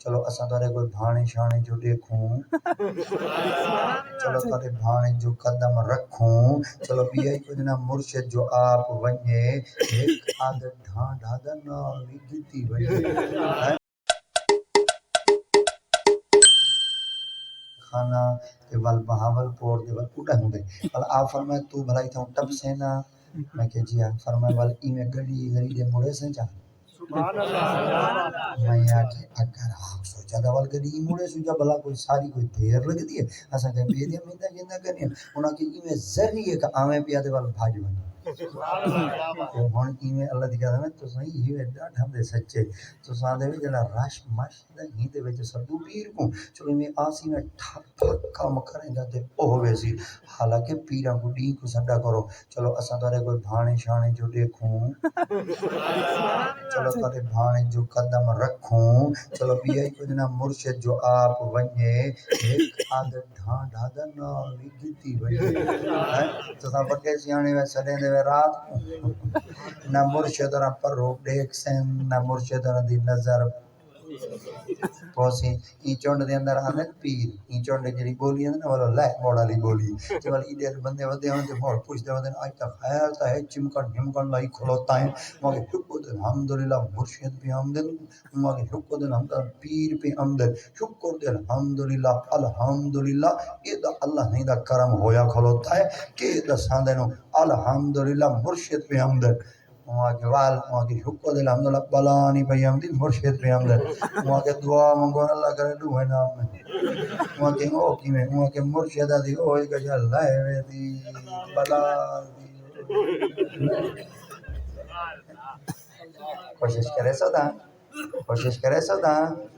چلو اساں تارے کوئی بھانے شانے جو دیکھوں چلو تارے بھانے جو قدم رکھوں چلو بیائی کچھ نہ مرشد جو آپ ونجے ایک عادت ڈھان ڈھادا نالی گتی ونجے خانہ تے ول بہاول پور دے ول اٹھا ہوں دے ول آپ فرمائے تو بھلائی تھا ٹپ سے نا میں کہ جی ہاں فرمائے ول ایمیں گڑی گڑی دے مڑے سے جا میں آکے اگر آپ سوچا دا ول گڑی مڑے سے جا بھلا کوئی ساری کوئی دیر لگ دی ہے اسا کہ بے دیا مندہ جندہ کرنی انہاں کہ ایمیں ذریعے کا آمیں پیا دے ول بھاج ونی ہن ایویں اللہ دی قسم ہے تو صحیح یہ ڈاڈھا دے سچے تو ساں دے جڑا رش مش ہی دے وچ سدو پیر کو چلو میں آسی میں ٹھپ ٹھپ کام کریں دا تے او ہوے سی حالانکہ پیراں کو ڈی کو سڈا کرو چلو اساں تارے کوئی بھانے شانے جو دیکھوں چلو تارے بھانے جو قدم رکھوں چلو بیائی کچھ نہ مرشد جو آپ ونجے ایک عادت ڈھان ڈھادا نالی گتی ونجے تو ساں بڑے سیانے میں سڑیں دے رات نہ مرشد نہ پر روک دیکھ سین نہ مرشد نہ دی نظر پوسی ای چونڈ دے اندر آنے پیر ای چونڈ جڑی بولی ہے نا والا لے موڑا لی بولی جو والی دیر بندے ودے ہوں تے موڑ پوچھ دے ودے آج تک خیال تا ہے چمکن ہمکن لائی کھلوتا ہے ماں کے شکر دے الحمدللہ مرشد پہ آمدن ماں کے شکر دے الحمدللہ پیر پہ آمدن شکر دے الحمدللہ الحمدللہ یہ دا اللہ نہیں دا کرم ہویا کھلوتا ہے کہ دا ساندے نو الحمدللہ مرشد پہ آمدن وہاں کے وال وہاں کی شکر دے الحمدللہ بلانی پہ آمدن مرشد پہ آمدن وہاں کے دعا منگو اللہ کرے دوہے نام میں وہاں کے اوکی میں وہاں کے مرشدہ دی اوہی کجا لائے دی بلا دی کوشش کرے صدا کوشش کرے صدا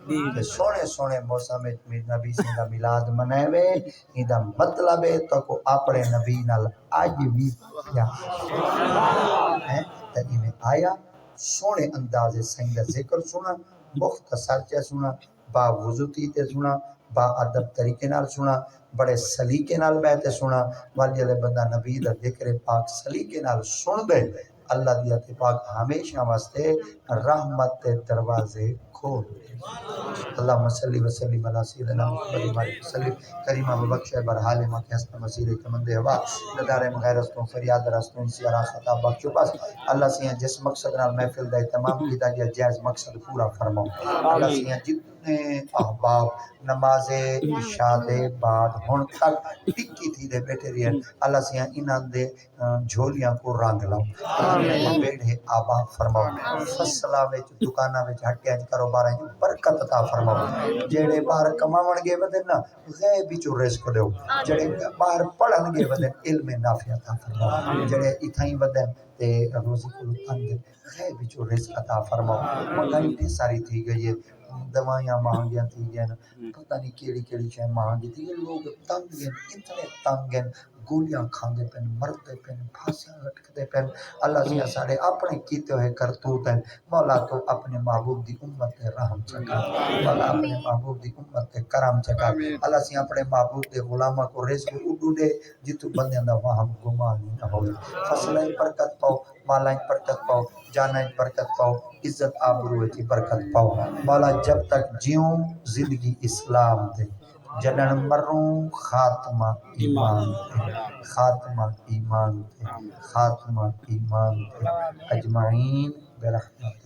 کہ سونے سونے موسم میں نبی سے دا میلاد منائے وے ایدہ مطلب ہے تو کو اپنے نبی نال آج بھی پیار ہے تاکہ میں آیا سونے انداز سنگ ذکر سنا مختصر چے سنا با وضوطی تے سنا با ادب طریقے نال سنا بڑے سلیقے نال بیٹھے سنا والی علیہ بندہ نبی دا ذکر پاک سلیقے نال سن دے اللہ دیا تے پاک ہمیشہ واسطے رحمت تے دروازے کھول دے اللہم صلی وسلم علی سیدنا محمد مالک وسلم کریمہ ببخش برحال ماں کے حسن مسیح کمند ہوا ندار مغیرستوں فریاد رستوں سیارہ خطاب بخشو بس اللہ سیاں جس مقصد نال محفل دا اہتمام کیتا گیا جائز مقصد پورا فرماؤ اللہ سیاں جتنے احباب نماز عشاء دے بعد ہن تک ٹکی تھی دے بیٹھے رہے اللہ سیاں انہاں دے جھولیاں کو رنگ لاؤ اللہ بیٹھے آباد فرماؤ فصلہ وچ دکاناں وچ ہٹیاں کاروباراں وچ برکت عطا فرماؤ جڑے باہر کماون گے ودن نا غیب وچ رزق دیو جڑے باہر پڑھن گے ودن علم نافع عطا فرماؤ جڑے ایتھاں ودن تے روزی کو تنگ غیب وچ رزق عطا فرماؤ مہنگائی تے ساری تھی گئی ہے دوائیاں مہنگیاں تھی گئیں پتہ نہیں کیڑی کیڑی شے مہنگی تھی لوگ تنگ ہیں اتنے تنگ ہیں گولیاں کھاندے پین مردے پین پھانسیاں لٹکدے پین اللہ سیاں سارے اپنے کیتے ہوئے کرتوت ہیں مولا تو اپنے محبوب دی امت تے رحم چکا مولا اپنے محبوب دی امت تے کرم چکا اللہ سیاں اپنے محبوب دے غلاماں کو رزق اڈو دے جتو بندیاں دا وہم گمان نہ ہوئے فصلیں برکت پاؤ مالائیں برکت پاؤ جانائیں برکت پاؤ عزت آبروئے کی برکت پاؤ مولا جب تک جیوں زندگی اسلام دے جنن مروں خاتمہ ایمان دے خاتمہ ایمان دے خاتمہ ایمان دے اجمعین برحمت